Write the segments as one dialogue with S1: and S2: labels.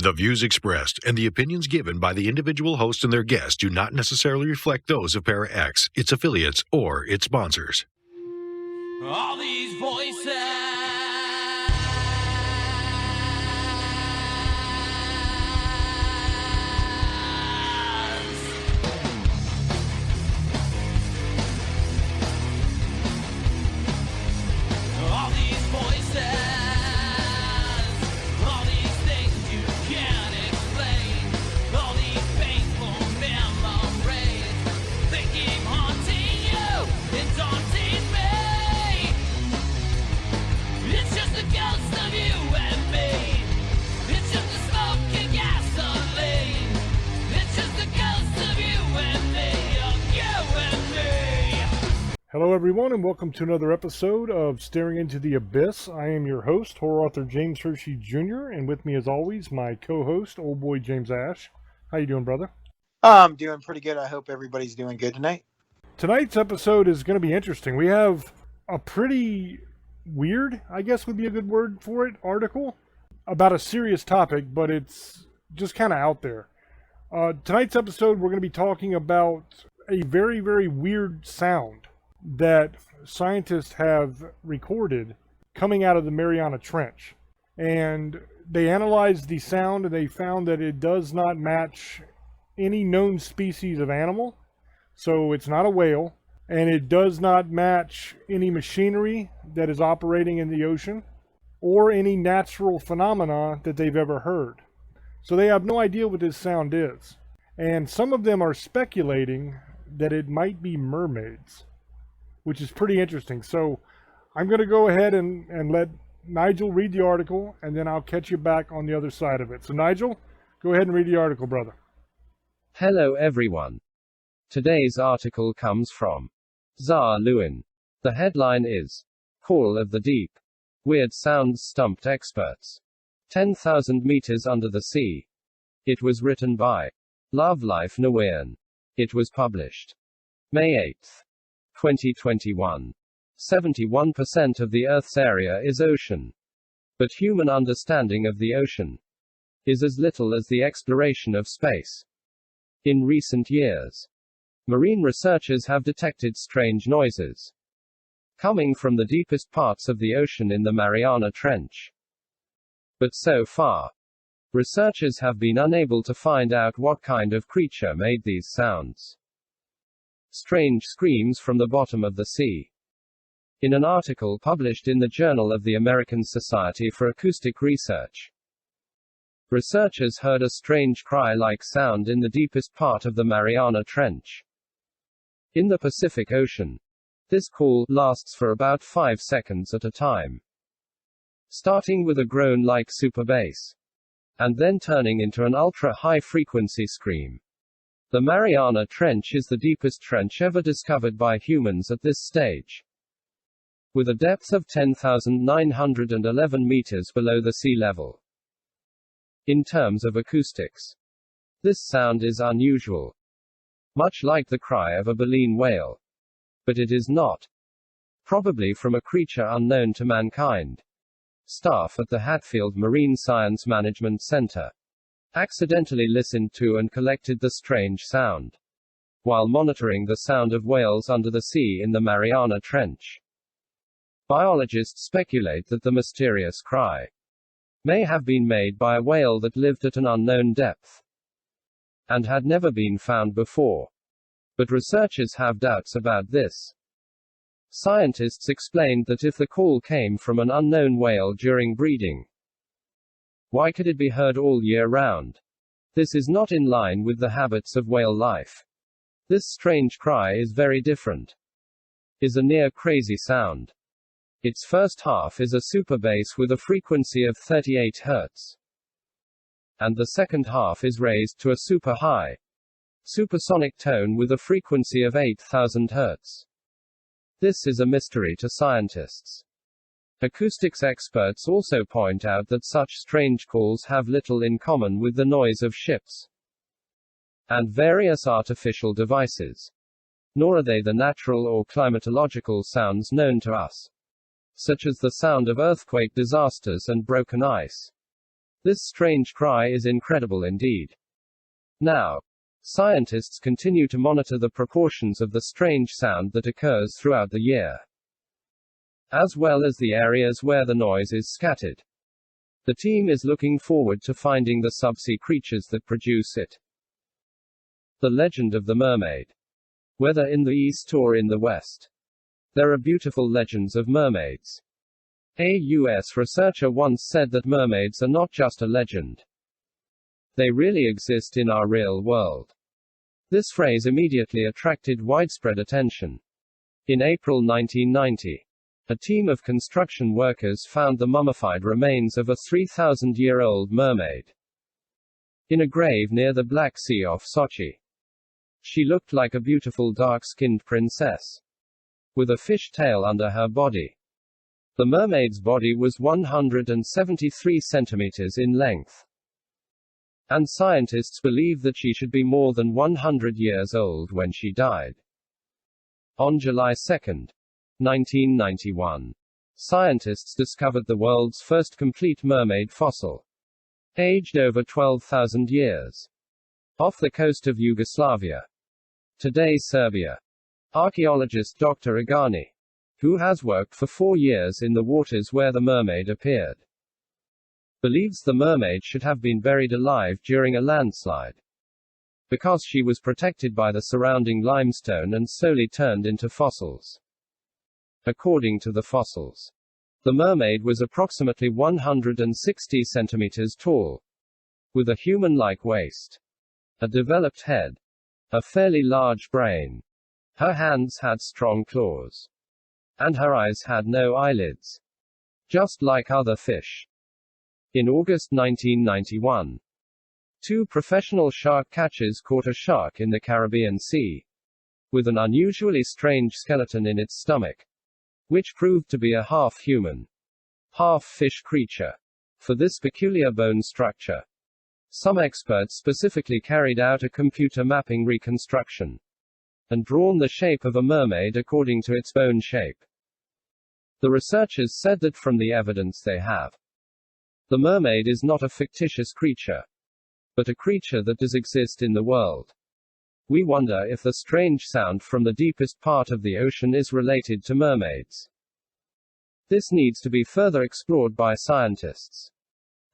S1: The views expressed and the opinions given by the individual host and their guests do not necessarily reflect those of Para X, its affiliates, or its sponsors.
S2: All these voices. All these voices. All these things you can't explain. All these painful memories. They keep haunting you and daunting me. It's just a ghost of you and me. It's just a smoke and gasoline. It's just a ghost of you and me. Of you and me.
S3: Hello everyone and welcome to another episode of Staring Into the Abyss. I am your host, horror author James Hershey Jr., and with me as always, my co-host, old boy James Ash. How you doing, brother?
S4: I'm doing pretty good. I hope everybody's doing good tonight.
S3: Tonight's episode is going to be interesting. We have a pretty weird, I guess would be a good word for it, article about a serious topic, but it's just kind of out there. Tonight's episode, we're going to be talking about a very, very weird sound that scientists have recorded coming out of the Mariana Trench. And they analyzed the sound and they found that it does not match any known species of animal. So it's not a whale, and it does not match any machinery that is operating in the ocean or any natural phenomena that they've ever heard. So they have no idea what this sound is. And some of them are speculating that it might be mermaids, which is pretty interesting. So I'm going to go ahead and let Nigel read the article, and then I'll catch you back on the other side of it. So Nigel, go ahead and read the article, brother.
S5: Hello everyone. Today's article comes from Zar Lewin. The headline is Call of the Deep. Weird Sounds Stumped Experts. 10,000 meters under the sea. It was written by Love Life Nguyen. It was published May 8, 2021. 71% of the Earth's area is ocean. But human understanding of the ocean is as little as the exploration of space. In recent years, marine researchers have detected strange noises coming from the deepest parts of the ocean in the Mariana Trench. But so far, researchers have been unable to find out what kind of creature made these sounds. Strange screams from the bottom of the sea. In an article published in the Journal of the American Society for Acoustic Research, researchers heard a strange cry-like sound in the deepest part of the Mariana Trench. In the Pacific Ocean, this call lasts for about 5 seconds at a time, starting with a groan like super bass, and then turning into an ultra-high frequency scream. The Mariana Trench is the deepest trench ever discovered by humans at this stage, with a depth of 10,911 meters below the sea level. In terms of acoustics, this sound is unusual, much like the cry of a baleen whale. But it is not. Probably from a creature unknown to mankind. Staff at the Hatfield Marine Science Management Center accidentally listened to and collected the strange sound while monitoring the sound of whales under the sea in the Mariana Trench. Biologists speculate that the mysterious cry may have been made by a whale that lived at an unknown depth and had never been found before. But researchers have doubts about this. Scientists explained that if the call came from an unknown whale during breeding, why could it be heard all year round? This is not in line with the habits of whale life. This strange cry is very different. Is a near crazy sound. Its first half is a super bass with a frequency of 38 Hz. And the second half is raised to a super high, supersonic tone with a frequency of 8,000 Hz. This is a mystery to scientists. Acoustics experts also point out that such strange calls have little in common with the noise of ships and various artificial devices. Nor are they the natural or climatological sounds known to us, such as the sound of earthquake disasters and broken ice. This strange cry is incredible indeed. Now, scientists continue to monitor the proportions of the strange sound that occurs throughout the year, as well as the areas where the noise is scattered. The team is looking forward to finding the subsea creatures that produce it. The legend of the mermaid. Whether in the East or in the West, there are beautiful legends of mermaids. A US researcher once said that mermaids are not just a legend. They really exist in our real world. This phrase immediately attracted widespread attention. In April 1990, a team of construction workers found the mummified remains of a 3,000-year-old mermaid in a grave near the Black Sea off Sochi. She looked like a beautiful dark-skinned princess, with a fish tail under her body. The mermaid's body was 173 centimeters in length, and scientists believe that she should be more than 100 years old when she died. On July 2, 1991, scientists discovered the world's first complete mermaid fossil, aged over 12,000 years, off the coast of Yugoslavia, today Serbia. Archaeologist Dr. Agani, who has worked for 4 years in the waters where the mermaid appeared, believes the mermaid should have been buried alive during a landslide, because she was protected by the surrounding limestone and slowly turned into fossils. According to the fossils, the mermaid was approximately 160 centimeters tall, with a human-like waist, a developed head, a fairly large brain. Her hands had strong claws, and her eyes had no eyelids, just like other fish. In August 1991, 2 professional shark catchers caught a shark in the Caribbean Sea, with an unusually strange skeleton in its stomach, which proved to be a half-human, half-fish creature. For this peculiar bone structure, some experts specifically carried out a computer mapping reconstruction, and drawn the shape of a mermaid according to its bone shape. The researchers said that from the evidence they have, the mermaid is not a fictitious creature, but a creature that does exist in the world. We wonder if the strange sound from the deepest part of the ocean is related to mermaids. This needs to be further explored by scientists.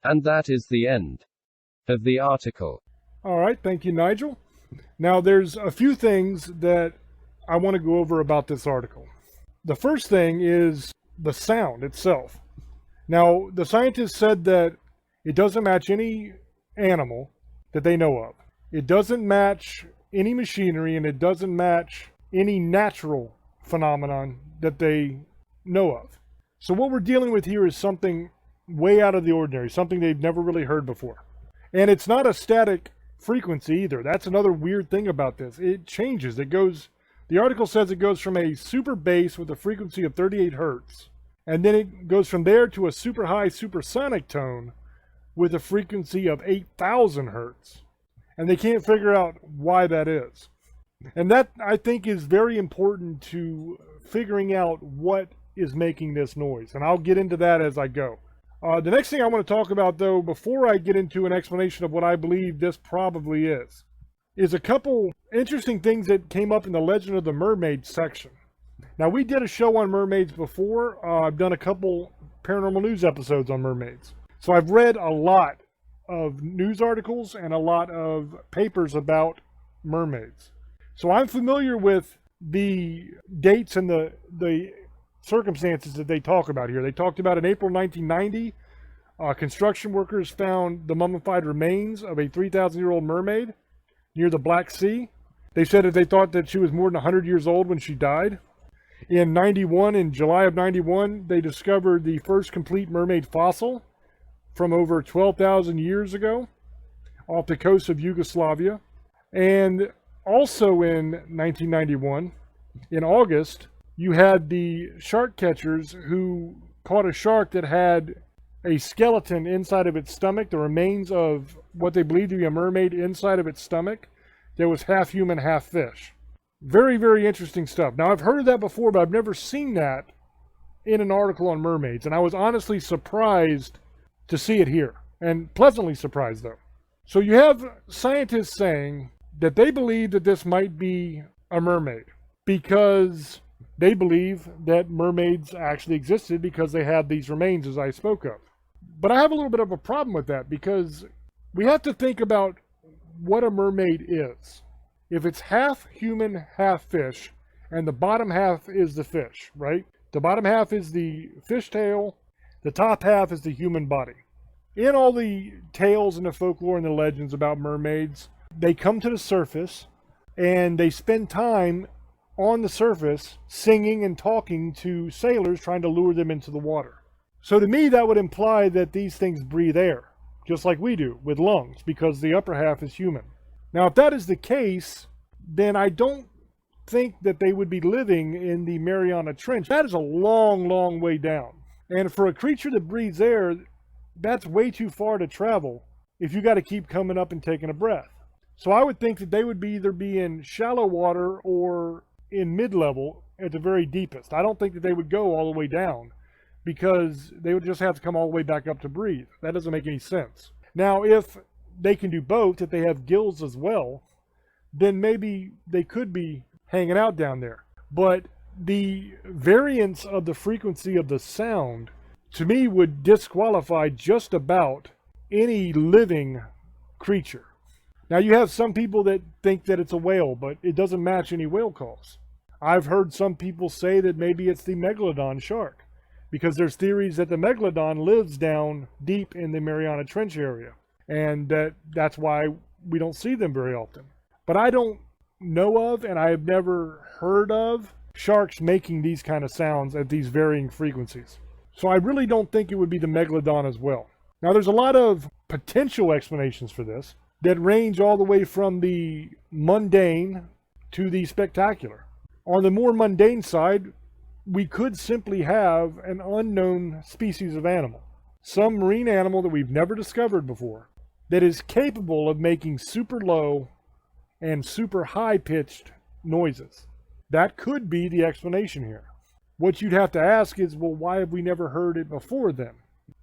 S5: And that is the end of the article.
S3: All right, thank you, Nigel. Now, there's a few things that I want to go over about this article. The first thing is the sound itself. Now, the scientists said that it doesn't match any animal that they know of. It doesn't match any machinery, and it doesn't match any natural phenomenon that they know of. So what we're dealing with here is something way out of the ordinary, something they've never really heard before. And it's not a static frequency either. That's another weird thing about this. It changes. The article says it goes from a super bass with a frequency of 38 hertz, and then it goes from there to a super high supersonic tone with a frequency of 8,000 hertz. And they can't figure out why that is. And that, I think, is very important to figuring out what is making this noise. And I'll get into that as I go. The next thing I want to talk about, though, before I get into an explanation of what I believe this probably is a couple interesting things that came up in the Legend of the Mermaid section. Now, we did a show on mermaids before. I've done a couple paranormal news episodes on mermaids. So I've read a lot of news articles and a lot of papers about mermaids. So I'm familiar with the dates and the circumstances that they talk about here. They talked about in April 1990, construction workers found the mummified remains of a 3,000-year-old mermaid near the Black Sea. They said that they thought that she was more than 100 years old when she died. In July of 91, they discovered the first complete mermaid fossil from over 12,000 years ago off the coast of Yugoslavia. And also in 1991, in August, you had the shark catchers who caught a shark that had a skeleton inside of its stomach, the remains of what they believed to be a mermaid inside of its stomach that was half human, half fish. Very, very interesting stuff. Now, I've heard of that before, but I've never seen that in an article on mermaids, and I was honestly surprised to see it here. and pleasantly surprised though. So you have scientists saying that they believe that this might be a mermaid because they believe that mermaids actually existed because they had these remains as I spoke of. But I have a little bit of a problem with that because we have to think about what a mermaid is. If it's half human, half fish, and the bottom half is the fish, right? The bottom half is the fish tail, the top half is the human body. In all the tales and the folklore and the legends about mermaids, they come to the surface and they spend time on the surface singing and talking to sailors trying to lure them into the water. So to me, that would imply that these things breathe air, just like we do with lungs, because the upper half is human. Now, if that is the case, then I don't think that they would be living in the Mariana Trench. That is a long, long way down. And for a creature that breathes air, that's way too far to travel if you got to keep coming up and taking a breath. So I would think that they would either be in shallow water or in mid-level at the very deepest. I don't think that they would go all the way down because they would just have to come all the way back up to breathe. That doesn't make any sense. Now, if they can do both, if they have gills as well, then maybe they could be hanging out down there. But the variance of the frequency of the sound, to me, would disqualify just about any living creature. Now, you have some people that think that it's a whale, but it doesn't match any whale calls. I've heard some people say that maybe it's the megalodon shark, because there's theories that the megalodon lives down deep in the Mariana Trench area, and that's why we don't see them very often. But I don't know of, and I have never heard of, sharks making these kind of sounds at these varying frequencies. So I really don't think it would be the megalodon as well. Now, there's a lot of potential explanations for this that range all the way from the mundane to the spectacular. On the more mundane side, we could simply have an unknown species of animal, some marine animal that we've never discovered before, that is capable of making super low and super high-pitched noises. That could be the explanation here. What you'd have to ask is, well, why have we never heard it before then?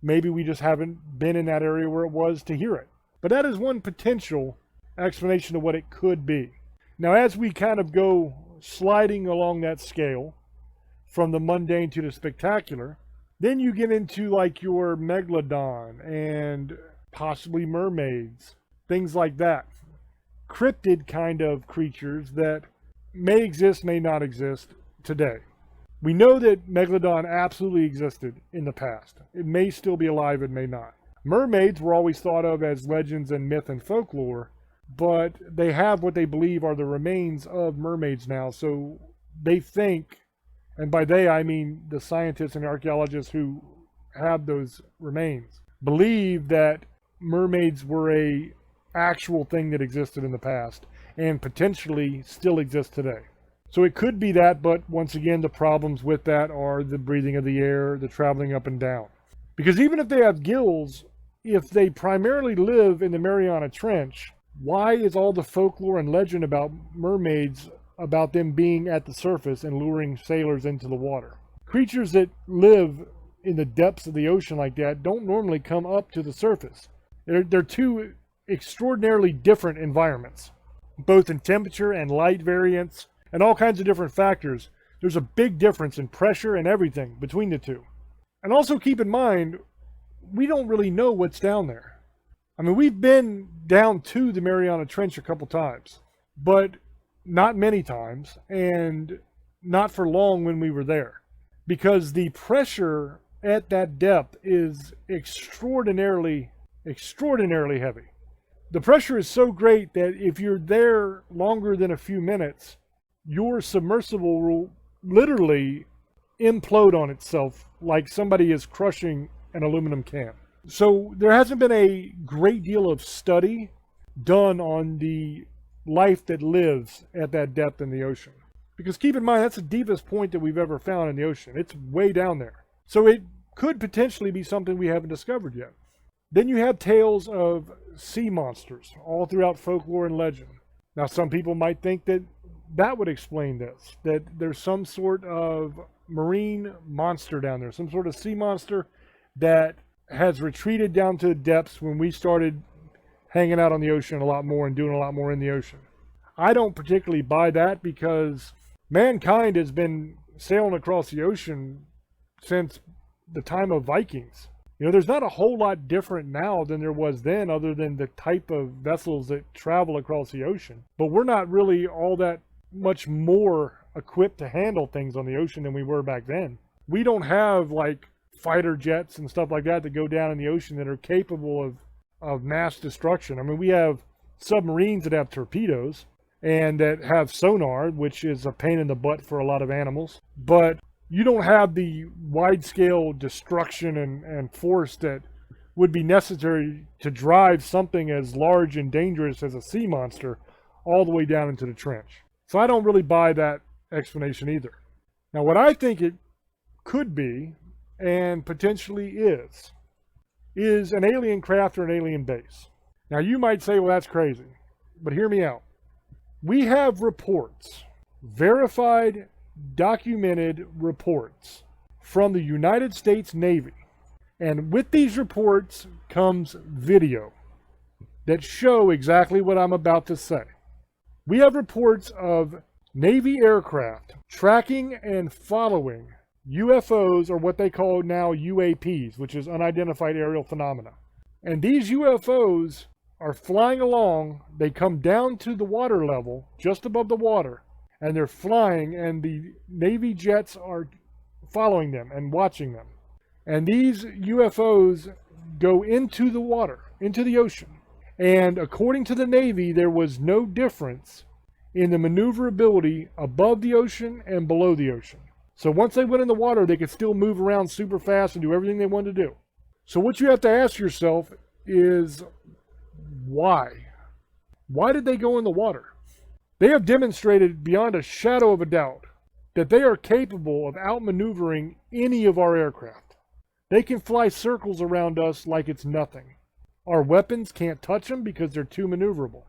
S3: Maybe we just haven't been in that area where it was to hear it. But that is one potential explanation of what it could be. Now, as we kind of go sliding along that scale, from the mundane to the spectacular, then you get into like your megalodon and possibly mermaids, things like that. Cryptid kind of creatures that may exist, may not exist today. We know that megalodon absolutely existed in the past. It may still be alive, it may not. Mermaids were always thought of as legends and myth and folklore, but they have what they believe are the remains of mermaids now. So they think, and by they I mean the scientists and archaeologists who have those remains, believe that mermaids were a actual thing that existed in the past and potentially still exists today. So it could be that, but once again, the problems with that are the breathing of the air, the traveling up and down. Because even if they have gills, if they primarily live in the Mariana Trench, why is all the folklore and legend about mermaids about them being at the surface and luring sailors into the water? Creatures that live in the depths of the ocean like that don't normally come up to the surface. They're two extraordinarily different environments, both in temperature and light variance and all kinds of different factors. There's a big difference in pressure and everything between the two. And also keep in mind, we don't really know what's down there. I mean, we've been down to the Mariana Trench a couple times, but not many times, and not for long when we were there, because the pressure at that depth is extraordinarily heavy. The pressure is so great that if you're there longer than a few minutes, your submersible will literally implode on itself like somebody is crushing an aluminum can. So there hasn't been a great deal of study done on the life that lives at that depth in the ocean. Because keep in mind, that's the deepest point that we've ever found in the ocean. It's way down there. So it could potentially be something we haven't discovered yet. Then you have tales of sea monsters all throughout folklore and legend. Now, some people might think that that would explain this, that there's some sort of marine monster down there, some sort of sea monster that has retreated down to the depths when we started hanging out on the ocean a lot more and doing a lot more in the ocean. I don't particularly buy that because mankind has been sailing across the ocean since the time of Vikings. There's not a whole lot different now than there was then, other than the type of vessels that travel across the ocean. But we're not really all that much more equipped to handle things on the ocean than we were back then. We don't have like fighter jets and stuff like that go down in the ocean that are capable of mass destruction. I mean, we have submarines that have torpedoes and that have sonar, which is a pain in the butt for a lot of animals. But you don't have the wide-scale destruction and force that would be necessary to drive something as large and dangerous as a sea monster all the way down into the trench. So I don't really buy that explanation either. Now, what I think it could be, and potentially is an alien craft or an alien base. Now, you might say, well, that's crazy, but hear me out. We have reports, verified, documented reports from the United States Navy. And with these reports comes video that show exactly what I'm about to say. We have reports of Navy aircraft tracking and following UFOs, or what they call now UAPs, which is unidentified aerial phenomena. And these UFOs are flying along. They come down to the water level, just above the water, and they're flying, and the Navy jets are following them and watching them. And these UFOs go into the water, into the ocean. And according to the Navy, there was no difference in the maneuverability above the ocean and below the ocean. So once they went in the water, they could still move around super fast and do everything they wanted to do. So what you have to ask yourself is, why? Why did they go in the water? They have demonstrated beyond a shadow of a doubt that they are capable of outmaneuvering any of our aircraft. They can fly circles around us like it's nothing. Our weapons can't touch them because they're too maneuverable.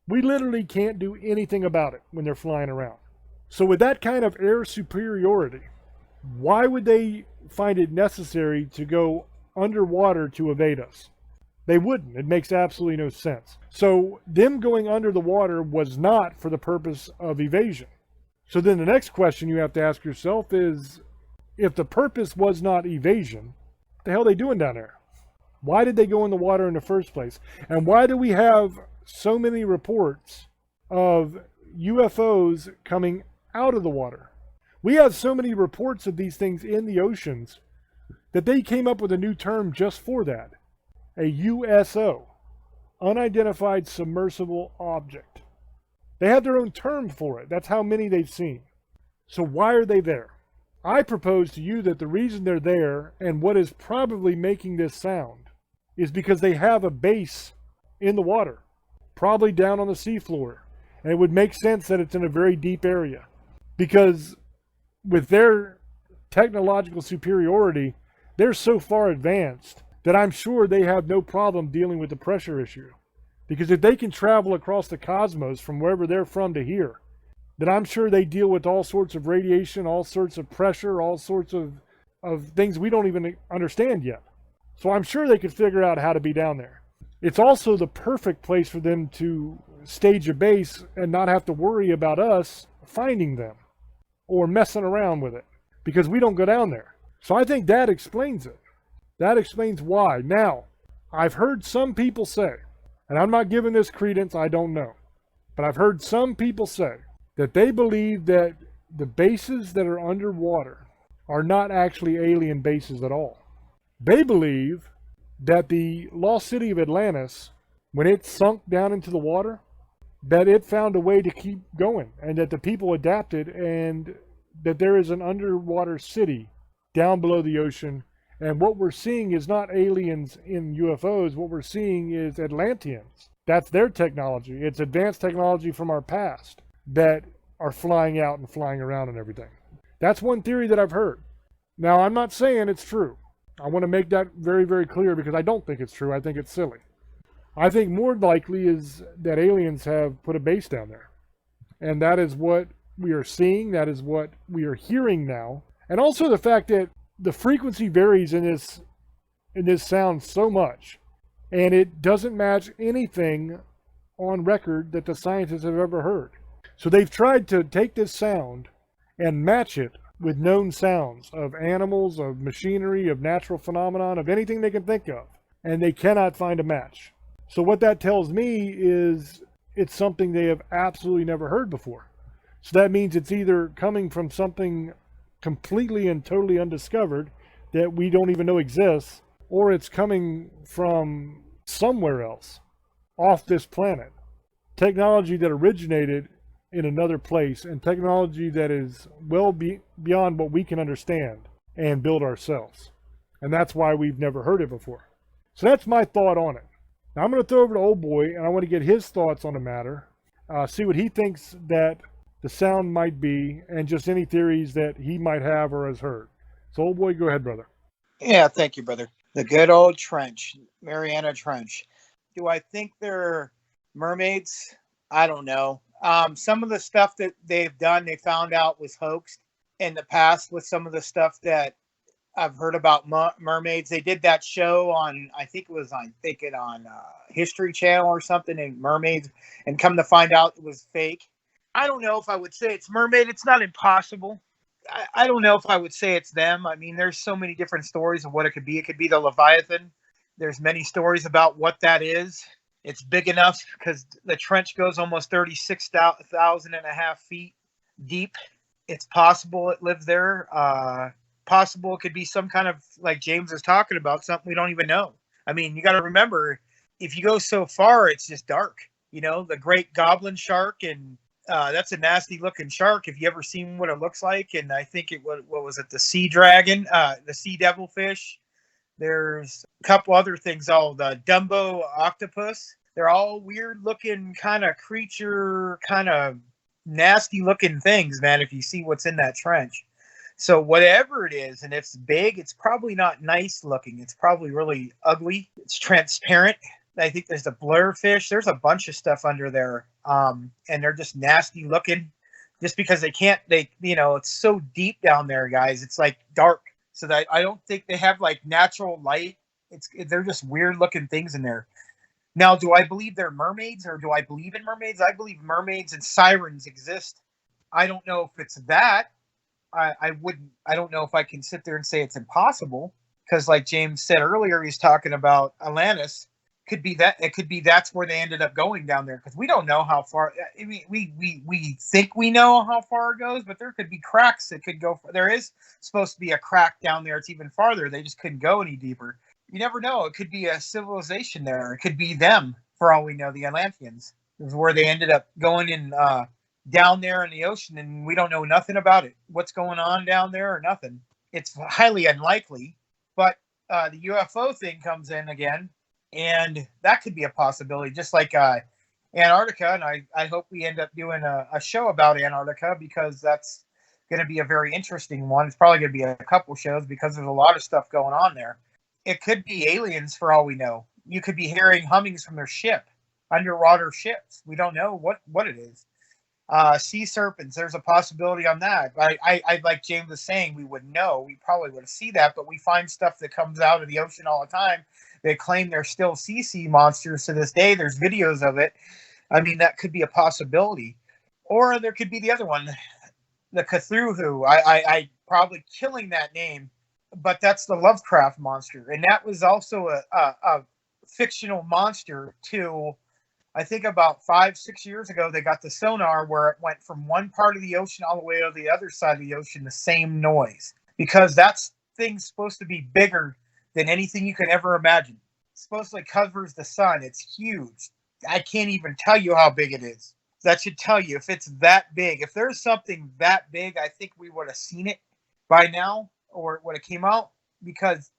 S3: We literally can't do anything about it when they're flying around. So with that kind of air superiority, why would they find it necessary to go underwater to evade us? They wouldn't. It makes absolutely no sense. So them going under the water was not for the purpose of evasion. So then the next question you have to ask yourself is, if the purpose was not evasion, what the hell are they doing down there? Why did they go in the water in the first place? And why do we have so many reports of UFOs coming out of the water? We have so many reports of these things in the oceans that they came up with a new term just for that. A USO, unidentified submersible object. They have their own term for it. That's how many they've seen. So why are they there? I propose to you that the reason they're there, and what is probably making this sound, is because they have a base in the water, probably down on the seafloor. And it would make sense that it's in a very deep area, because with their technological superiority, they're so far advanced that I'm sure they have no problem dealing with the pressure issue. Because if they can travel across the cosmos from wherever they're from to here, then I'm sure they deal with all sorts of radiation, all sorts of pressure, all sorts of things we don't even understand yet. So I'm sure they could figure out how to be down there. It's also the perfect place for them to stage a base and not have to worry about us finding them or messing around with it, because we don't go down there. So I think that explains it. That explains why. Now, I've heard some people say, and I'm not giving this credence, I don't know, but I've heard some people say that they believe that the bases that are underwater are not actually alien bases at all. They believe that the lost city of Atlantis, when it sunk down into the water, that it found a way to keep going, and that the people adapted, and that there is an underwater city down below the ocean. And what we're seeing is not aliens in UFOs. What we're seeing is Atlanteans. That's their technology. It's advanced technology from our past that are flying out and flying around and everything. That's one theory that I've heard. Now, I'm not saying it's true. I want to make that very, very clear, because I don't think it's true. I think it's silly. I think more likely is that aliens have put a base down there. And that is what we are seeing. That is what we are hearing now. And also the fact that the frequency varies in this in this sound so much, and it doesn't match anything on record that the scientists have ever heard. So they've tried to take this sound and match it with known sounds of animals, of machinery, of natural phenomenon, of anything they can think of, and they cannot find a match. So what that tells me is it's something they have absolutely never heard before. So that means it's either coming from something completely and totally undiscovered that we don't even know exists, or it's coming from somewhere else, off this planet. Technology that originated in another place, and technology that is beyond what we can understand and build ourselves. And that's why we've never heard it before. So that's my thought on it. Now I'm going to throw over to Old Boy, and I want to get his thoughts on the matter, see what he thinks that the sound might be, and just any theories that he might have or has heard. So Old Boy, go ahead, brother.
S4: Yeah, thank you, brother. The good old trench, Mariana Trench. Do I think they're mermaids? I don't know. Some of the stuff that they've done, they found out was hoaxed in the past with some of the stuff that I've heard about mermaids. They did that show on, I think it was on History Channel or something, and mermaids, and come to find out it was fake. I don't know if I would say it's mermaid. It's not impossible. I don't know if I would say it's them. I mean, there's so many different stories of what it could be. It could be the Leviathan. There's many stories about what that is. It's big enough because the trench goes almost 36,000 and a half feet deep. It's possible it lives there. Possible it could be some kind of, like James is talking about, something we don't even know. I mean, you got to remember, if you go so far, it's just dark. You know, the great goblin shark, and that's a nasty looking shark. If you ever seen what it looks like, and I think what was it? The sea dragon, the sea devilfish. There's a couple other things, the Dumbo octopus. They're all weird looking kind of creature, kind of nasty looking things, man, if you see what's in that trench. So whatever it is, and if it's big, it's probably not nice looking. It's probably really ugly. It's transparent. I think there's a blurfish. There's a bunch of stuff under there. And they're just nasty looking just because it's so deep down there, guys. It's like dark. So that I don't think they have like natural light. They're just weird looking things in there. Now, do I believe they're mermaids, or do I believe in mermaids? I believe mermaids and sirens exist. I don't know if it's that. I don't know if I can sit there and say it's impossible, because like James said earlier, he's talking about Atlantis. Could be that. It could be that's where they ended up going down there, because we don't know how far. I mean, we think we know how far it goes, but there could be cracks that could go. There is supposed to be a crack down there. It's even farther. They just couldn't go any deeper. You never know. It could be a civilization there. It could be them, for all we know. The Atlanteans is where they ended up going in down there in the ocean, and we don't know nothing about it. What's going on down there or nothing. It's highly unlikely, but the UFO thing comes in again. And that could be a possibility, just like Antarctica. And I hope we end up doing a show about Antarctica, because that's going to be a very interesting one. It's probably going to be a couple shows, because there's a lot of stuff going on there. It could be aliens, for all we know. You could be hearing hummings from their ship, underwater ships. We don't know what it is. Sea serpents, there's a possibility on that. I like James was saying, we would know. We probably would see that, but we find stuff that comes out of the ocean all the time. They claim they're still sea monsters to this day. There's videos of it. I mean, that could be a possibility. Or there could be the other one, the Cthulhu. I probably killing that name, but that's the Lovecraft monster. And that was also a fictional monster too. I think about 5-6 years ago, they got the sonar where it went from one part of the ocean all the way to the other side of the ocean, the same noise. Because that thing's supposed to be bigger than anything you can ever imagine. It supposedly covers the sun. It's huge. I can't even tell you how big it is. That should tell you if it's that big. If there's something that big, I think we would have seen it by now, or it would have came out, because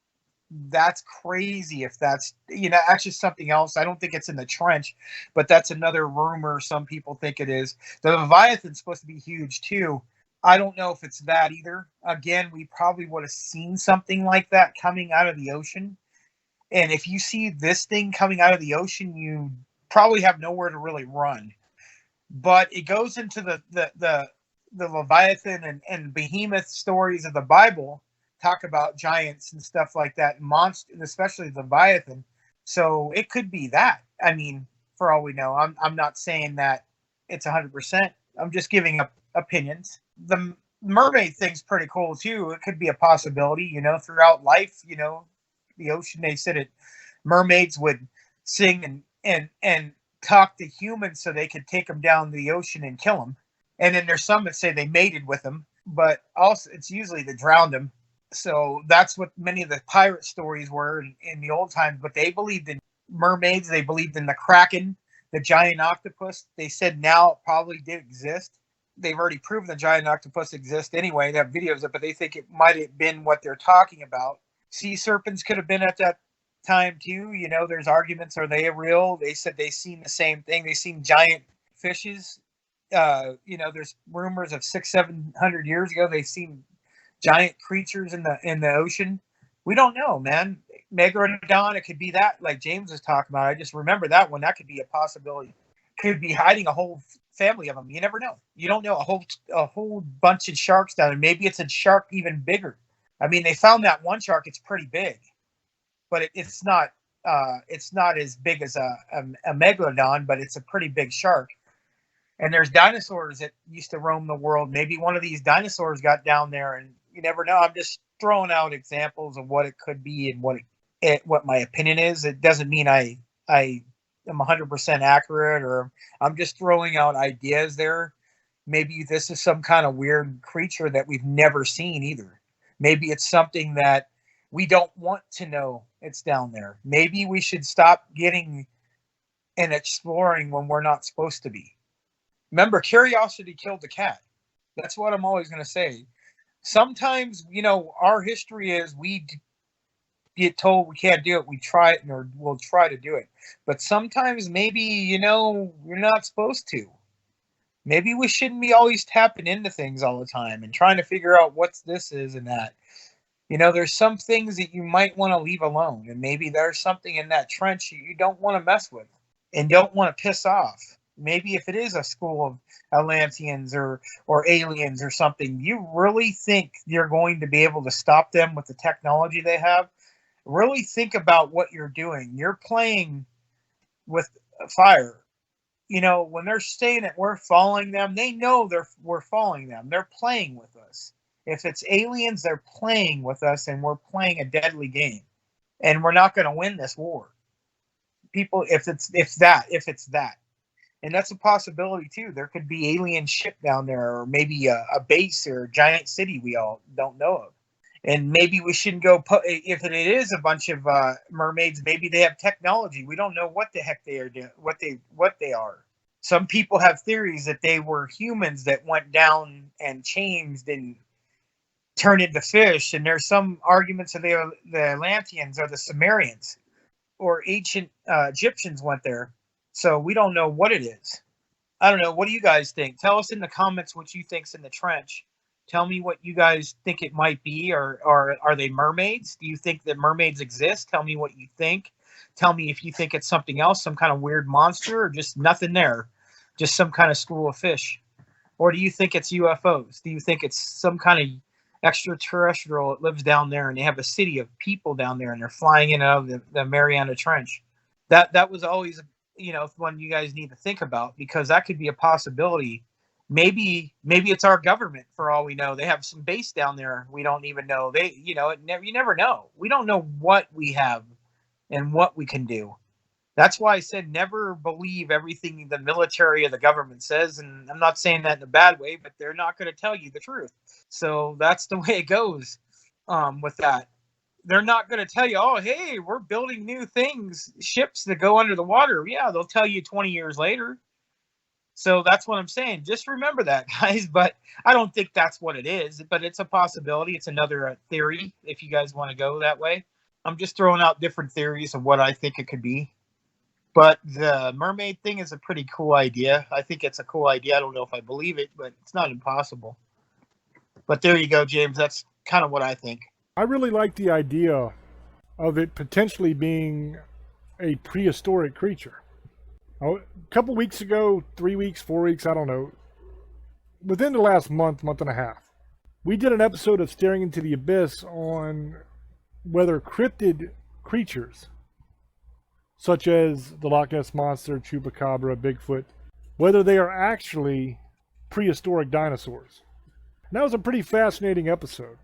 S4: that's crazy. If that's, that's just something else. I don't think it's in the trench, but that's another rumor some people think it is. The Leviathan's supposed to be huge too. I don't know if it's that either. Again, we probably would have seen something like that coming out of the ocean. And if you see this thing coming out of the ocean, you probably have nowhere to really run. But it goes into the Leviathan and Behemoth stories of the Bible, talk about giants and stuff like that, and monsters, especially the Leviathan. So it could be that. I mean, for all we know, I'm not saying that it's 100%. I'm just giving up opinions. The mermaid thing's pretty cool too. It could be a possibility, you know, throughout life. You know, the ocean. They said it. Mermaids would sing and talk to humans so they could take them down the ocean and kill them. And then there's some that say they mated with them, but also it's usually they drowned them. So that's what many of the pirate stories were in the old times. But they believed in mermaids. They believed in the kraken, the giant octopus. They said now it probably did exist. They've already proven the giant octopus exists anyway. They have videos of it, but they think it might have been what they're talking about. Sea serpents could have been at that time too. You know, there's arguments. Are they real? They said they seen the same thing. They seen giant fishes. You know, there's rumors of 600-700 years ago they seen giant creatures in the ocean. We don't know, man. Megalodon, it could be that, like James was talking about. I just remember that one. That could be a possibility. Could be hiding a whole family of them. You never know. You don't know. A whole bunch of sharks down there. Maybe it's a shark even bigger. I mean, they found that one shark. It's pretty big, but it's not as big as a megalodon, but it's a pretty big shark. And there's dinosaurs that used to roam the world. Maybe one of these dinosaurs got down there, and you never know. I'm just throwing out examples of what it could be and what my opinion is. It doesn't mean I am 100% accurate, or I'm just throwing out ideas there. Maybe this is some kind of weird creature that we've never seen either. Maybe it's something that we don't want to know it's down there. Maybe we should stop getting and exploring when we're not supposed to be. Remember, curiosity killed the cat. That's what I'm always going to say. Sometimes, you know, our history is we get told we can't do it. We try it, or we'll try to do it. But sometimes maybe, you know, we're not supposed to. Maybe we shouldn't be always tapping into things all the time and trying to figure out what this is and that. You know, there's some things that you might want to leave alone. And maybe there's something in that trench you don't want to mess with and don't want to piss off. Maybe if it is a school of Atlanteans or aliens or something, you really think you're going to be able to stop them with the technology they have? Really think about what you're doing. You're playing with fire. You know, when they're saying that we're following them, they know we're following them. They're playing with us. If it's aliens, they're playing with us, and we're playing a deadly game. And we're not going to win this war. People, if it's that. And that's a possibility too. There could be alien ship down there, or maybe a base or a giant city we all don't know of. And maybe we shouldn't go if it is a bunch of mermaids. Maybe they have technology. We don't know what the heck they are doing, what they are. Some people have theories that they were humans that went down and changed and turned into fish. And there's some arguments that the Atlanteans or the Sumerians or ancient Egyptians went there. So we don't know what it is. I don't know. What do you guys think? Tell us in the comments what you think's in the trench. Tell me what you guys think it might be, or are they mermaids? Do you think that mermaids exist? Tell me what you think. Tell me if you think it's something else, some kind of weird monster, or just nothing there, just some kind of school of fish. Or do you think it's UFOs? Do you think it's some kind of extraterrestrial that lives down there and they have a city of people down there and they're flying in and out of the Mariana Trench? That was always, you know, one you guys need to think about, because that could be a possibility. Maybe it's our government, for all we know. They have some base down there. We don't even know. You never know. We don't know what we have and what we can do. That's why I said never believe everything the military or the government says. And I'm not saying that in a bad way, but they're not going to tell you the truth. So that's the way it goes with that. They're not going to tell you, oh, hey, we're building new things, ships that go under the water. Yeah, they'll tell you 20 years later. So that's what I'm saying. Just remember that, guys. But I don't think that's what it is. But it's a possibility. It's another theory if you guys want to go that way. I'm just throwing out different theories of what I think it could be. But the mermaid thing is a pretty cool idea. I think it's a cool idea. I don't know if I believe it, but it's not impossible. But there you go, James. That's kind of what I think.
S3: I really like the idea of it potentially being a prehistoric creature. A couple weeks ago, 3 weeks, 4 weeks, I don't know, within the last month and a half, We did an episode of Staring into the Abyss on whether cryptid creatures, such as the Loch Ness Monster, Chupacabra, Bigfoot, whether they are actually prehistoric dinosaurs. And that was a pretty fascinating episode.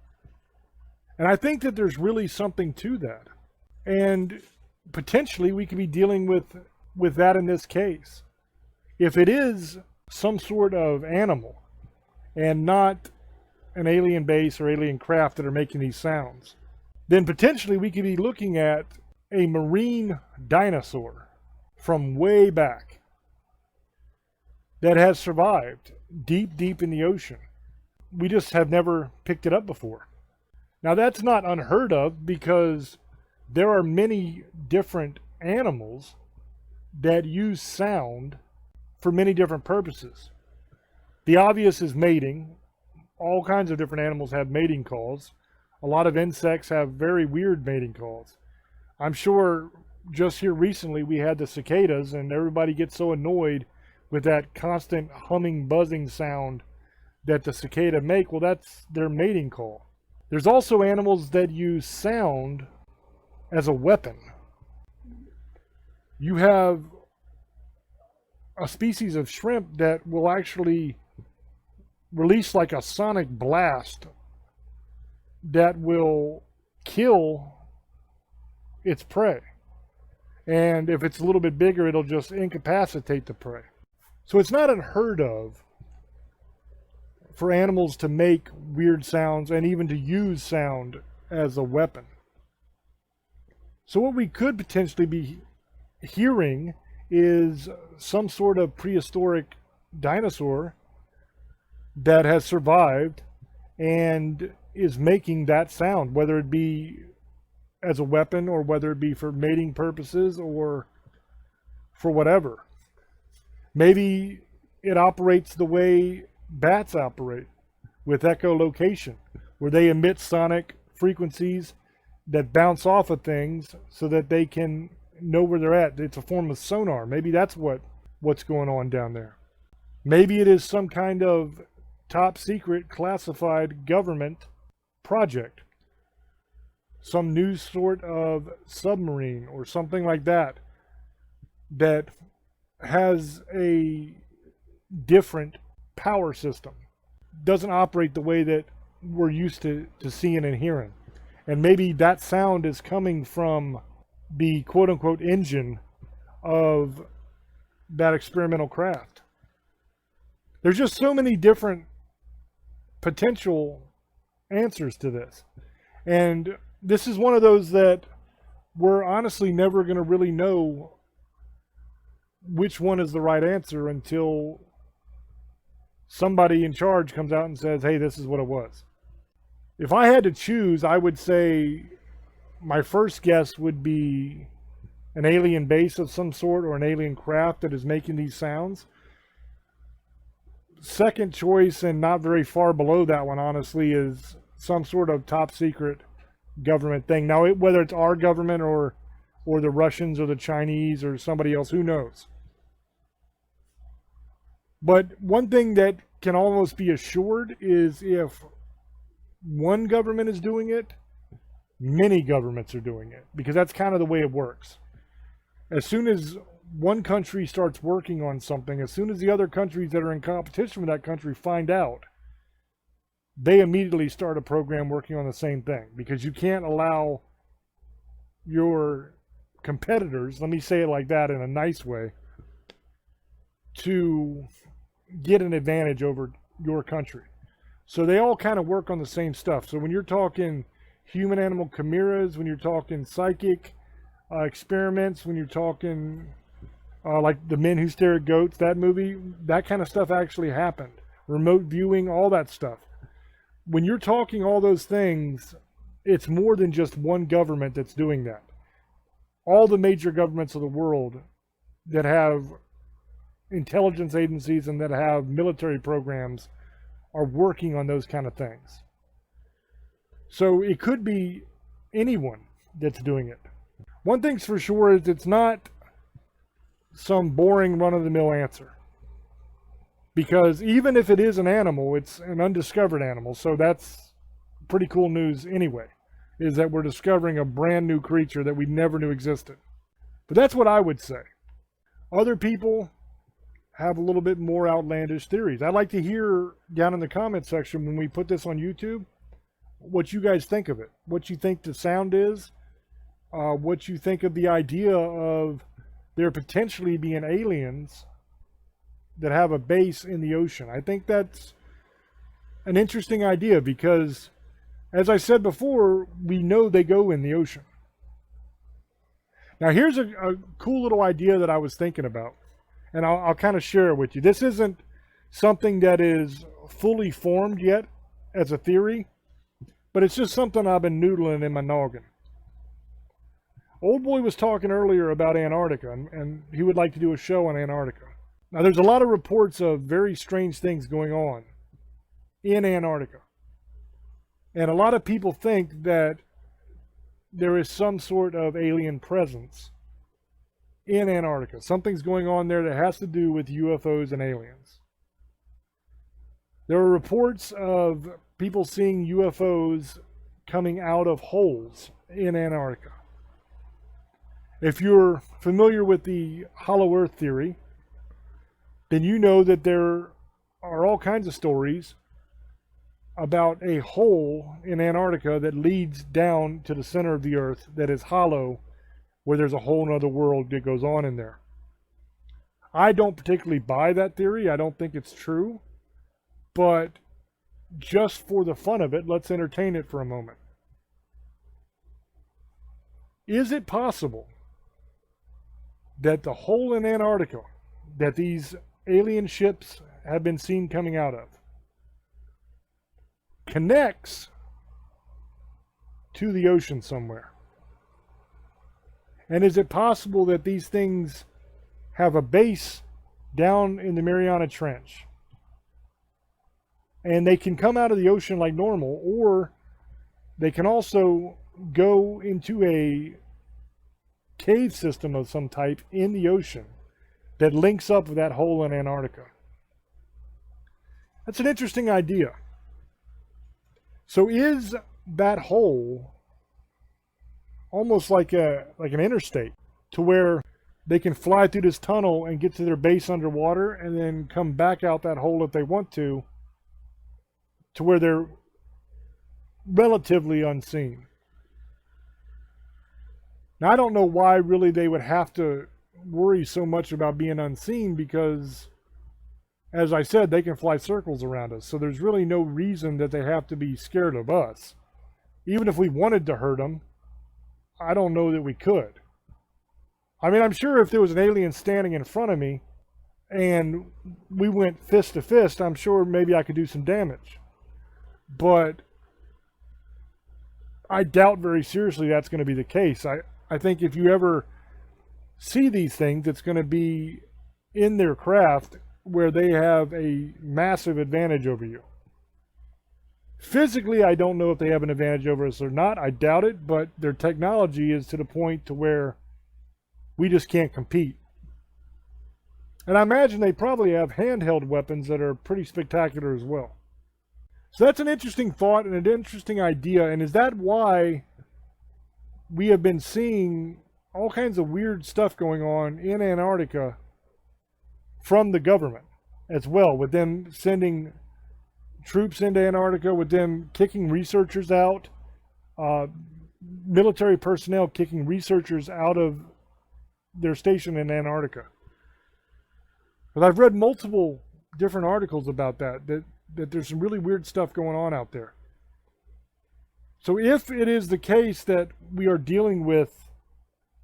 S3: And I think that there's really something to that. And potentially we could be dealing with that in this case. If it is some sort of animal and not an alien base or alien craft that are making these sounds, then potentially we could be looking at a marine dinosaur from way back that has survived deep, deep in the ocean. We just have never picked it up before. Now that's not unheard of, because there are many different animals that use sound for many different purposes. The obvious is mating. All kinds of different animals have mating calls. A lot of insects have very weird mating calls. I'm sure just here recently we had the cicadas, and everybody gets so annoyed with that constant humming, buzzing sound that the cicada make. Well, that's their mating call. There's also animals that use sound as a weapon. You have a species of shrimp that will actually release like a sonic blast that will kill its prey. And if it's a little bit bigger, it'll just incapacitate the prey. So it's not unheard of for animals to make weird sounds and even to use sound as a weapon. So what we could potentially be hearing is some sort of prehistoric dinosaur that has survived and is making that sound, whether it be as a weapon or whether it be for mating purposes or for whatever. Maybe it operates the way bats operate, with echolocation, where they emit sonic frequencies that bounce off of things so that they can know where they're at. It's a form of sonar. Maybe that's what's going on down there. Maybe it is some kind of top secret classified government project, some new sort of submarine or something like that that has a different power system, doesn't operate the way that we're used to seeing and hearing. And maybe that sound is coming from the quote-unquote engine of that experimental craft. There's just so many different potential answers to this. And this is one of those that we're honestly never going to really know which one is the right answer until somebody in charge comes out and says, hey, this is what it was. If I had to choose, I would say my first guess would be an alien base of some sort or an alien craft that is making these sounds. Second choice, and not very far below that one, honestly, is some sort of top secret government thing. Now, whether it's our government or the Russians or the Chinese or somebody else, who knows? But one thing that can almost be assured is if one government is doing it, many governments are doing it, because that's kind of the way it works. As soon as one country starts working on something, as soon as the other countries that are in competition with that country find out, they immediately start a program working on the same thing, because you can't allow your competitors, let me say it like that in a nice way, to get an advantage over your country. So they all kind of work on the same stuff. So when you're talking human animal chimeras, when you're talking psychic experiments, when you're talking like The Men Who Stare at Goats, that movie, that kind of stuff actually happened. Remote viewing, all that stuff. When you're talking all those things, it's more than just one government that's doing that. All the major governments of the world that have intelligence agencies and that have military programs are working on those kind of things. So it could be anyone that's doing it. One thing's for sure is it's not some boring run-of-the-mill answer. Because even if it is an animal, it's an undiscovered animal. So that's pretty cool news anyway, is that we're discovering a brand new creature that we never knew existed. But that's what I would say. Other people have a little bit more outlandish theories. I'd like to hear down in the comment section when we put this on YouTube what you guys think of it, what you think the sound is, what you think of the idea of there potentially being aliens that have a base in the ocean. I think that's an interesting idea because, as I said before, we know they go in the ocean. Now, here's a cool little idea that I was thinking about, and I'll kind of share it with you. This isn't something that is fully formed yet as a theory, but it's just something I've been noodling in my noggin. Old Boy was talking earlier about Antarctica, and he would like to do a show on Antarctica. Now, there's a lot of reports of very strange things going on in Antarctica. And a lot of people think that there is some sort of alien presence in Antarctica. Something's going on there that has to do with UFOs and aliens. There are reports of people seeing UFOs coming out of holes in Antarctica. If you're familiar with the Hollow Earth theory, then you know that there are all kinds of stories about a hole in Antarctica that leads down to the center of the Earth that is hollow, where there's a whole other world that goes on in there. I don't particularly buy that theory. I don't think it's true. But just for the fun of it, let's entertain it for a moment. Is it possible that the hole in Antarctica that these alien ships have been seen coming out of connects to the ocean somewhere? And is it possible that these things have a base down in the Mariana Trench? And they can come out of the ocean like normal, or they can also go into a cave system of some type in the ocean that links up with that hole in Antarctica. That's an interesting idea. So is that hole almost like an interstate, to where they can fly through this tunnel and get to their base underwater and then come back out that hole if they want to where they're relatively unseen? Now, I don't know why really they would have to worry so much about being unseen, because, as I said, they can fly circles around us. So there's really no reason that they have to be scared of us. Even if we wanted to hurt them, I don't know that we could. I mean, I'm sure if there was an alien standing in front of me and we went fist to fist, I'm sure maybe I could do some damage. But I doubt very seriously that's going to be the case. I think if you ever see these things, it's going to be in their craft where they have a massive advantage over you. Physically, I don't know if they have an advantage over us or not. I doubt it, but their technology is to the point to where we just can't compete. And I imagine they probably have handheld weapons that are pretty spectacular as well. So that's an interesting thought and an interesting idea. And is that why we have been seeing all kinds of weird stuff going on in Antarctica from the government as well, with them sending troops into Antarctica, with them kicking researchers out, military personnel kicking researchers out of their station in Antarctica? But I've read multiple different articles about that there's some really weird stuff going on out there. So if it is the case that we are dealing with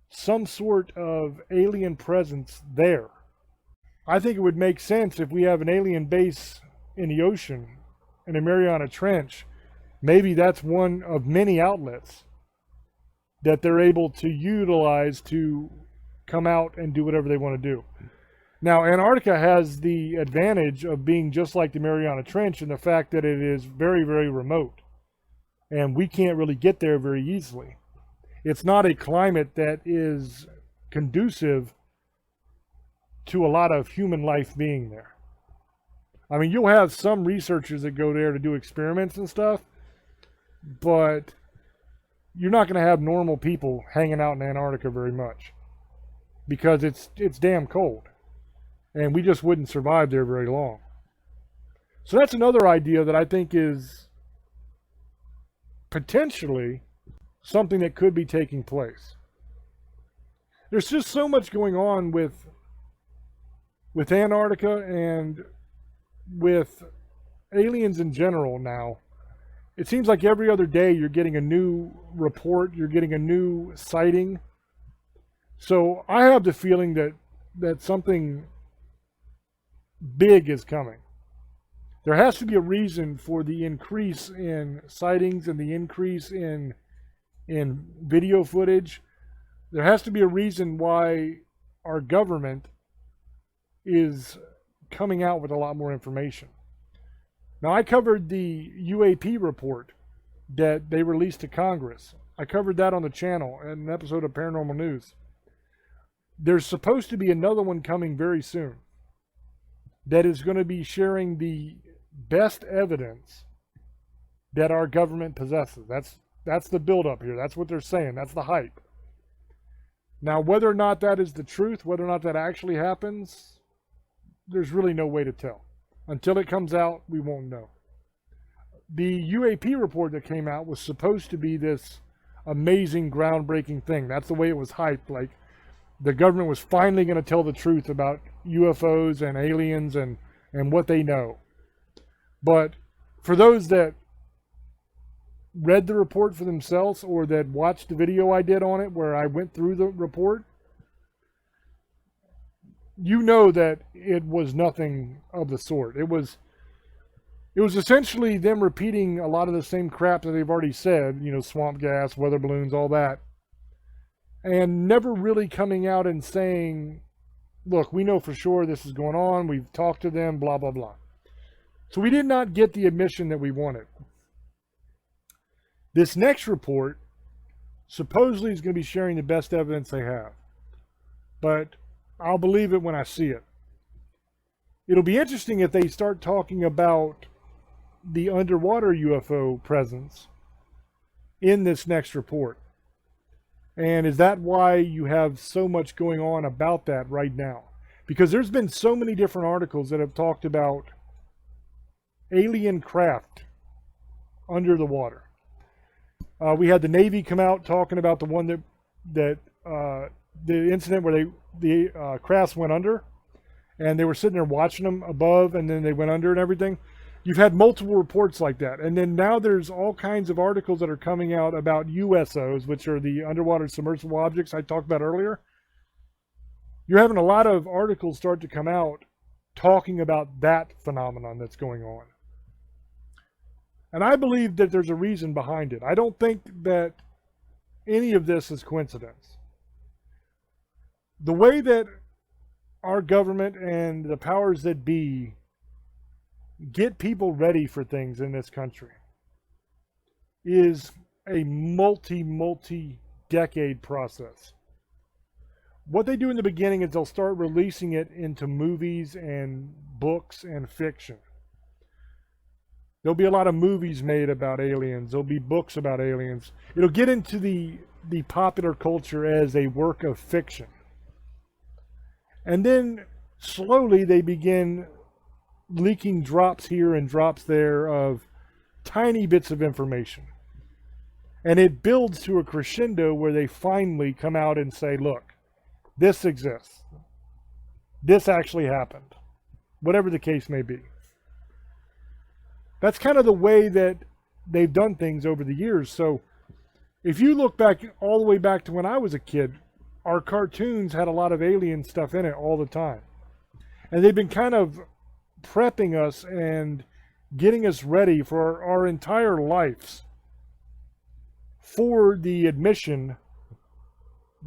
S3: some sort of alien presence there, I think it would make sense if we have an alien base in the ocean, in the Mariana Trench. Maybe that's one of many outlets that they're able to utilize to come out and do whatever they want to do. Now, Antarctica has the advantage of being just like the Mariana Trench in the fact that it is very, very remote. And we can't really get there very easily. It's not a climate that is conducive to a lot of human life being there. I mean, you'll have some researchers that go there to do experiments and stuff, but you're not going to have normal people hanging out in Antarctica very much because it's damn cold, and we just wouldn't survive there very long. So that's another idea that I think is potentially something that could be taking place. There's just so much going on with Antarctica and with aliens in general now. It seems like every other day you're getting a new report, you're getting a new sighting. So I have the feeling that something big is coming. There has to be a reason for the increase in sightings and the increase in video footage. There has to be a reason why our government is coming out with a lot more information. Now, I covered the UAP report that they released to Congress. I covered that on the channel in an episode of Paranormal News. There's supposed to be another one coming very soon that is going to be sharing the best evidence that our government possesses. That's the buildup here. That's what they're saying. That's the hype. Now, whether or not that is the truth, whether or not that actually happens, there's really no way to tell. Until it comes out, we won't know. The UAP report that came out was supposed to be this amazing, groundbreaking thing. That's the way it was hyped. Like, the government was finally going to tell the truth about UFOs and aliens and what they know. But for those that read the report for themselves or that watched the video I did on it where I went through the report, you know that it was nothing of the sort. It was essentially them repeating a lot of the same crap that they've already said, you know, swamp gas, weather balloons, all that, and never really coming out and saying, look, we know for sure this is going on, we've talked to them, blah, blah, blah. So we did not get the admission that we wanted. This next report supposedly is going to be sharing the best evidence they have. But I'll believe it when I see it. It'll be interesting if they start talking about the underwater UFO presence in this next report. And is that why you have so much going on about that right now? Because there's been so many different articles that have talked about alien craft under the water. We had the Navy come out talking about the one that the incident where the crafts went under, and they were sitting there watching them above, and then they went under and everything. You've had multiple reports like that, and then now there's all kinds of articles that are coming out about USOs, which are the underwater submersible objects I talked about earlier. You're having a lot of articles start to come out talking about that phenomenon that's going on. And I believe that there's a reason behind it. I don't think that any of this is coincidence. The way that our government and the powers that be get people ready for things in this country is a multi-decade process. What they do in the beginning is they'll start releasing it into movies and books and fiction. There'll be a lot of movies made about aliens. There'll be books about aliens. It'll get into the popular culture as a work of fiction. And then slowly they begin leaking drops here and drops there of tiny bits of information. And it builds to a crescendo where they finally come out and say, look, this exists. This actually happened. Whatever the case may be. That's kind of the way that they've done things over the years. So if you look back all the way back to when I was a kid, our cartoons had a lot of alien stuff in it all the time. And they've been kind of prepping us and getting us ready for our entire lives for the admission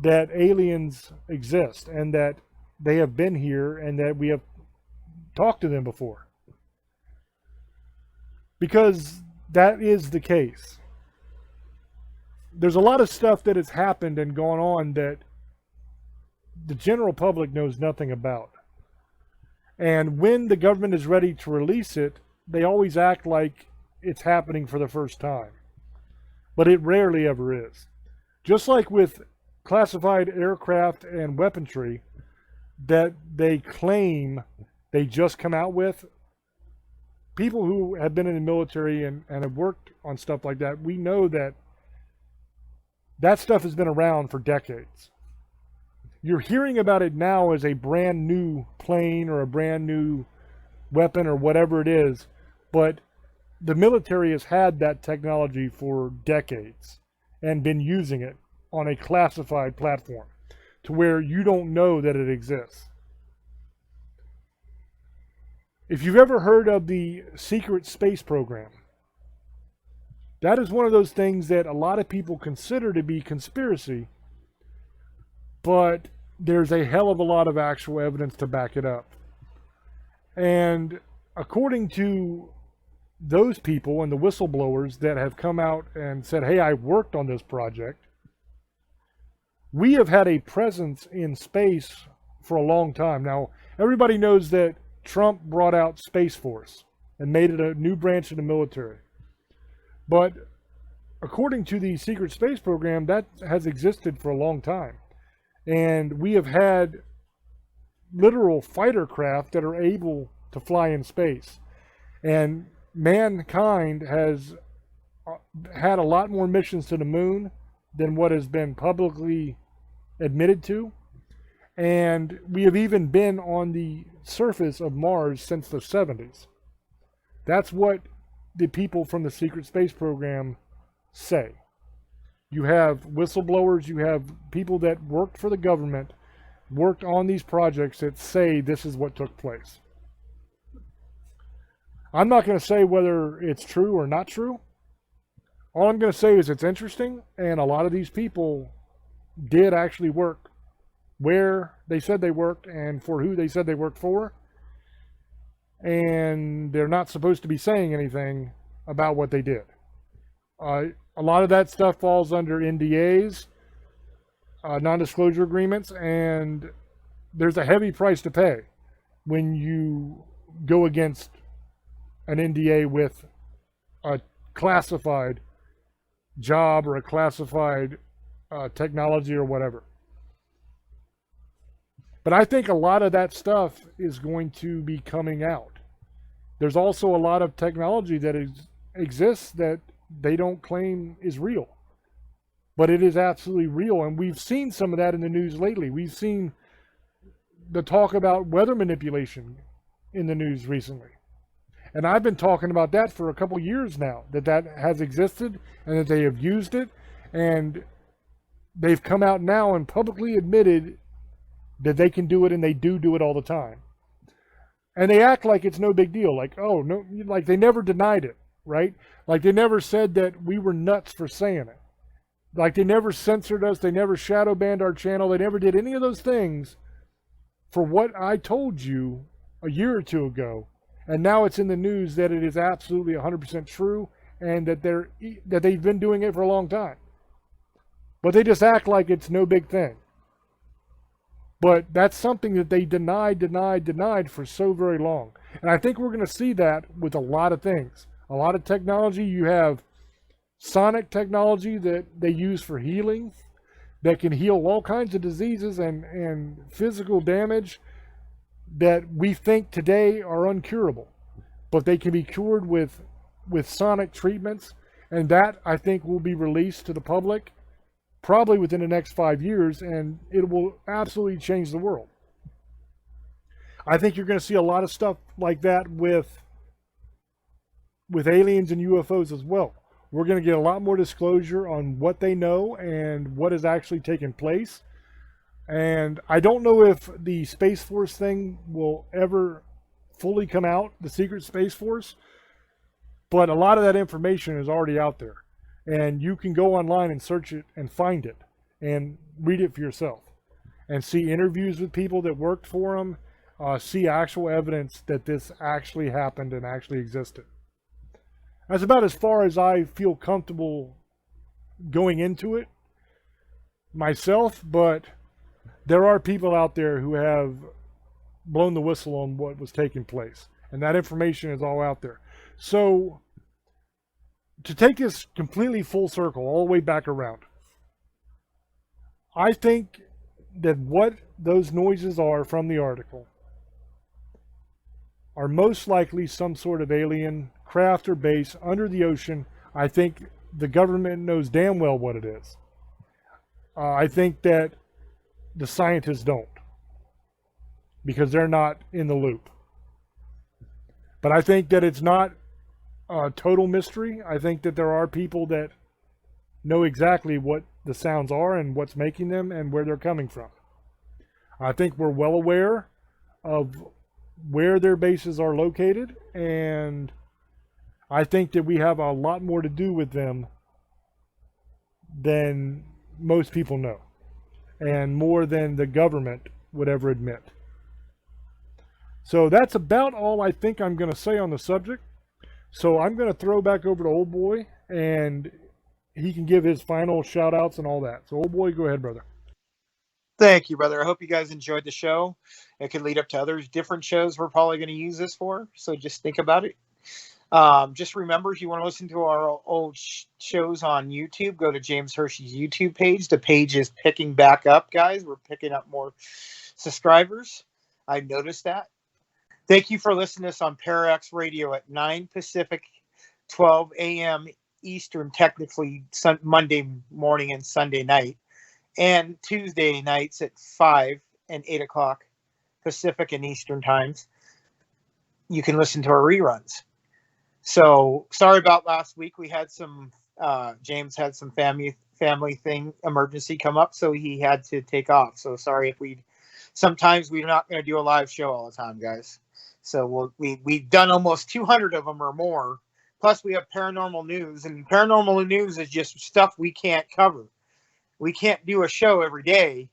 S3: that aliens exist and that they have been here and that we have talked to them before. Because that is the case. There's a lot of stuff that has happened and gone on that the general public knows nothing about. And when the government is ready to release it, they always act like it's happening for the first time. But it rarely ever is. Just like with classified aircraft and weaponry that they claim they just come out with, people who have been in the military and have worked on stuff like that, we know that that stuff has been around for decades. You're hearing about it now as a brand new plane or a brand new weapon or whatever it is, but the military has had that technology for decades and been using it on a classified platform to where you don't know that it exists. If you've ever heard of the secret space program, that is one of those things that a lot of people consider to be conspiracy, but there's a hell of a lot of actual evidence to back it up. And according to those people and the whistleblowers that have come out and said, hey, I worked on this project, we have had a presence in space for a long time. Now, everybody knows that Trump brought out Space Force and made it a new branch of the military. But according to the secret space program, that has existed for a long time. And we have had literal fighter craft that are able to fly in space. And mankind has had a lot more missions to the moon than what has been publicly admitted to. And we have even been on the surface of Mars since the 70s. That's what the people from the secret space program say. You have whistleblowers, you have people that worked for the government, worked on these projects that say this is what took place. I'm not going to say whether it's true or not true. All I'm going to say is it's interesting, and a lot of these people did actually work where they said they worked and for who they said they worked for. And they're not supposed to be saying anything about what they did. A lot of that stuff falls under NDAs, non-disclosure agreements, and there's a heavy price to pay when you go against an NDA with a classified job or a classified technology or whatever. But I think a lot of that stuff is going to be coming out. There's also a lot of technology that exists that they don't claim is real. But it is absolutely real. And we've seen some of that in the news lately. We've seen the talk about weather manipulation in the news recently. And I've been talking about that for a couple years now, that has existed and that they have used it. And they've come out now and publicly admitted that they can do it, and they do it all the time. And they act like it's no big deal. Like, oh, no, like they never denied it, right? Like they never said that we were nuts for saying it. Like they never censored us. They never shadow banned our channel. They never did any of those things for what I told you a year or two ago. And now it's in the news that it is absolutely 100% true and that they've been doing it for a long time. But they just act like it's no big thing. But that's something that they denied for so very long. And I think we're going to see that with a lot of things. A lot of technology. You have sonic technology that they use for healing, that can heal all kinds of diseases and physical damage that we think today are uncurable. But they can be cured with sonic treatments. And that, I think, will be released to the public probably within the next 5 years, and it will absolutely change the world. I think you're going to see a lot of stuff like that with aliens and UFOs as well. We're going to get a lot more disclosure on what they know and what has actually taken place. And I don't know if the Space Force thing will ever fully come out, the secret Space Force, but a lot of that information is already out there. And you can go online and search it and find it and read it for yourself and see interviews with people that worked for them, see actual evidence that this actually happened and actually existed. That's about as far as I feel comfortable going into it myself, but there are people out there who have blown the whistle on what was taking place. And that information is all out there. So, to take this completely full circle, all the way back around, I think that what those noises are from the article are most likely some sort of alien craft or base under the ocean. I think the government knows damn well what it is. I think that the scientists don't, because they're not in the loop. But I think that it's not a total mystery. I think that there are people that know exactly what the sounds are and what's making them and where they're coming from. I think we're well aware of where their bases are located, and I think that we have a lot more to do with them than most people know, and more than the government would ever admit. So that's about all I think I'm going to say on the subject. So I'm going to throw back over to Old Boy, and he can give his final shout outs and all that. So Old Boy, go ahead, brother.
S4: Thank you, brother. I hope you guys enjoyed the show. It could lead up to other different shows we're probably going to use this for. So just think about it. Just remember, if you want to listen to our old shows on YouTube, go to James Hershey's YouTube page. The page is picking back up, guys. We're picking up more subscribers. I've noticed that. Thank you for listening to us on Parax Radio at 9 Pacific, 12 a.m. Eastern, technically Monday morning and Sunday night, and Tuesday nights at 5 and 8 o'clock Pacific and Eastern times. You can listen to our reruns. So sorry about last week. We had some, James had some family thing emergency come up, so he had to take off. So sorry if sometimes we're not going to do a live show all the time, guys. So we've done almost 200 of them or more. Plus we have paranormal news, and paranormal news is just stuff we can't cover. We can't do a show every day.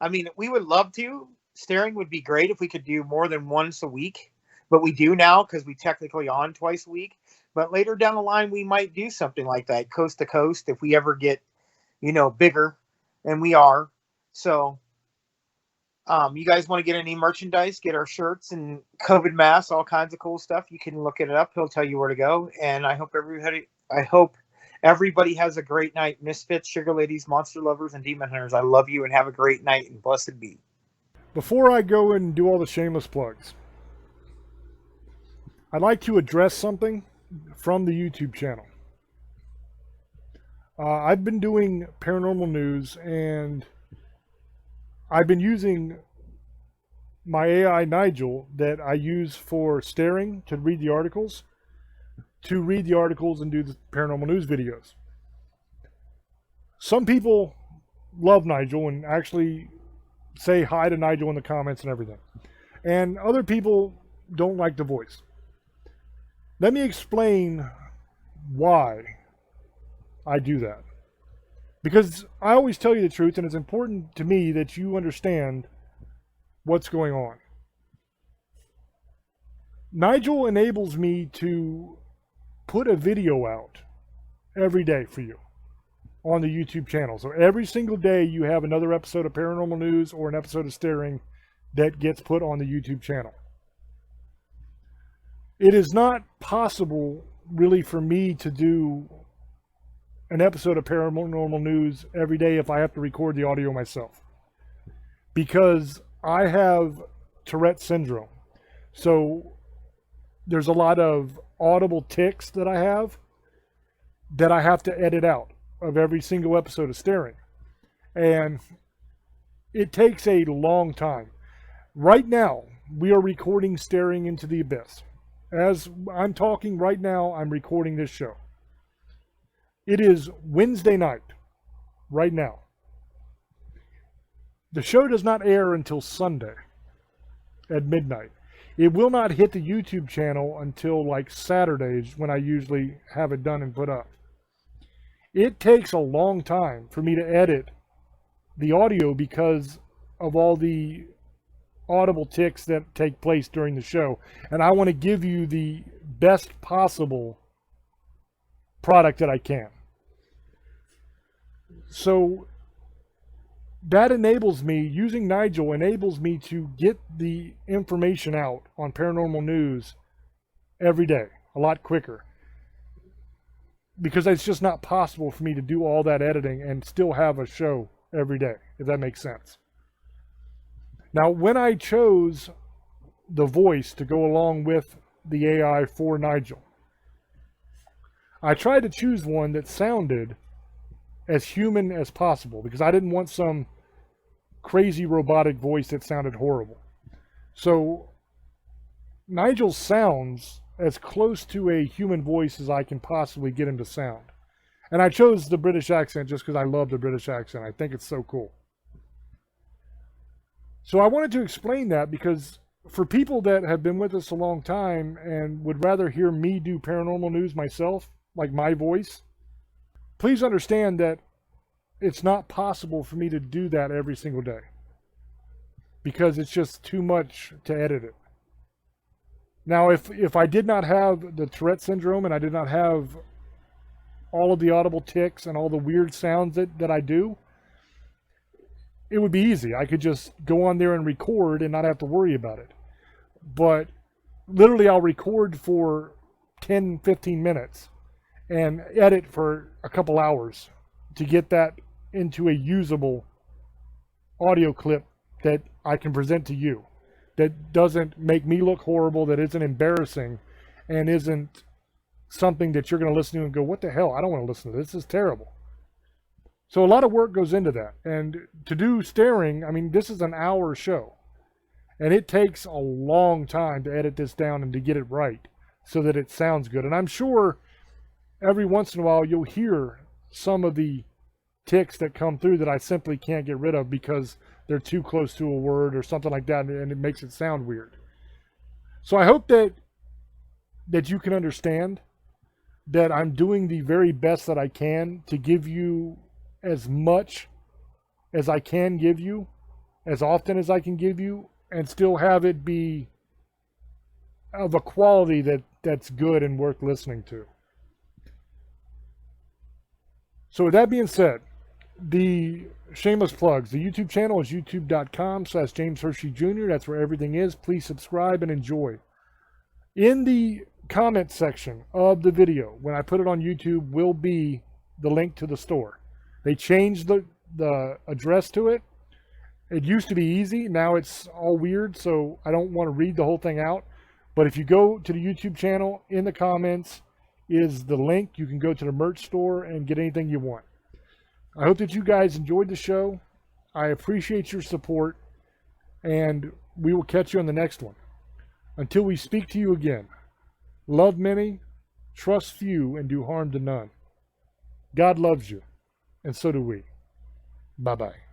S4: I mean, we would love to. Staring would be great if we could do more than once a week, but we do now because we technically on twice a week. But later down the line, we might do something like that, coast to coast, if we ever get, bigger, and we are. So, you guys want to get any merchandise, get our shirts and COVID masks, all kinds of cool stuff, you can look it up. He'll tell you where to go. And I hope everybody has a great night. Misfits, sugar ladies, monster lovers, and demon hunters, I love you and have a great night and blessed be.
S3: Before I go and do all the shameless plugs, I'd like to address something from the YouTube channel. I've been doing paranormal news, and I've been using my AI Nigel that I use for staring to read the articles and do the paranormal news videos. Some people love Nigel and actually say hi to Nigel in the comments and everything. And other people don't like the voice. Let me explain why I do that. Because I always tell you the truth, and it's important to me that you understand what's going on. Nigel enables me to put a video out every day for you on the YouTube channel. So every single day you have another episode of Paranormal News or an episode of Staring that gets put on the YouTube channel. It is not possible really for me to do an episode of Paranormal News every day if I have to record the audio myself, because I have Tourette syndrome. So there's a lot of audible tics that I have to edit out of every single episode of Staring. And it takes a long time. Right now, we are recording Staring into the Abyss. As I'm talking right now, I'm recording this show. It is Wednesday night, right now. The show does not air until Sunday at midnight. It will not hit the YouTube channel until like Saturdays, when I usually have it done and put up. It takes a long time for me to edit the audio because of all the audible tics that take place during the show. And I want to give you the best possible product that I can. So that enables me, using Nigel enables me to get the information out on paranormal news every day, a lot quicker. Because it's just not possible for me to do all that editing and still have a show every day, if that makes sense. Now, when I chose the voice to go along with the AI for Nigel, I tried to choose one that sounded as human as possible because I didn't want some crazy robotic voice that sounded horrible. So Nigel sounds as close to a human voice as I can possibly get him to sound. And I chose the British accent just because I love the British accent. I think it's so cool. So I wanted to explain that because for people that have been with us a long time and would rather hear me do paranormal news myself, like my voice, please understand that it's not possible for me to do that every single day because it's just too much to edit it. Now, if I did not have the Tourette syndrome and I did not have all of the audible tics and all the weird sounds that I do, it would be easy. I could just go on there and record and not have to worry about it. But literally I'll record for 10, 15 minutes and edit for a couple hours to get that into a usable audio clip that I can present to you, that doesn't make me look horrible, that isn't embarrassing, and isn't something that you're going to listen to and go, what the hell? I don't want to listen to this. This is terrible. So a lot of work goes into that. And to do staring, I mean, this is an hour show. And it takes a long time to edit this down and to get it right so that it sounds good. And I'm sure every once in a while you'll hear some of the tics that come through that I simply can't get rid of because they're too close to a word or something like that, and it makes it sound weird. So I hope that you can understand that I'm doing the very best that I can to give you as much as I can give you, as often as I can give you, and still have it be of a quality that's good and worth listening to. So with that being said, the shameless plugs. The YouTube channel is youtube.com/James Hershey Jr. That's where everything is. Please subscribe and enjoy. In the comment section of the video, when I put it on YouTube, will be the link to the store. They changed the address to it. It used to be easy. Now it's all weird, so I don't want to read the whole thing out. But if you go to the YouTube channel, in the comments is the link. You can go to the merch store and get anything you want. I hope that you guys enjoyed the show. I appreciate your support, and we will catch you on the next one. Until we speak to you again, love many, trust few, and do harm to none. God loves you, and so do we. Bye-bye.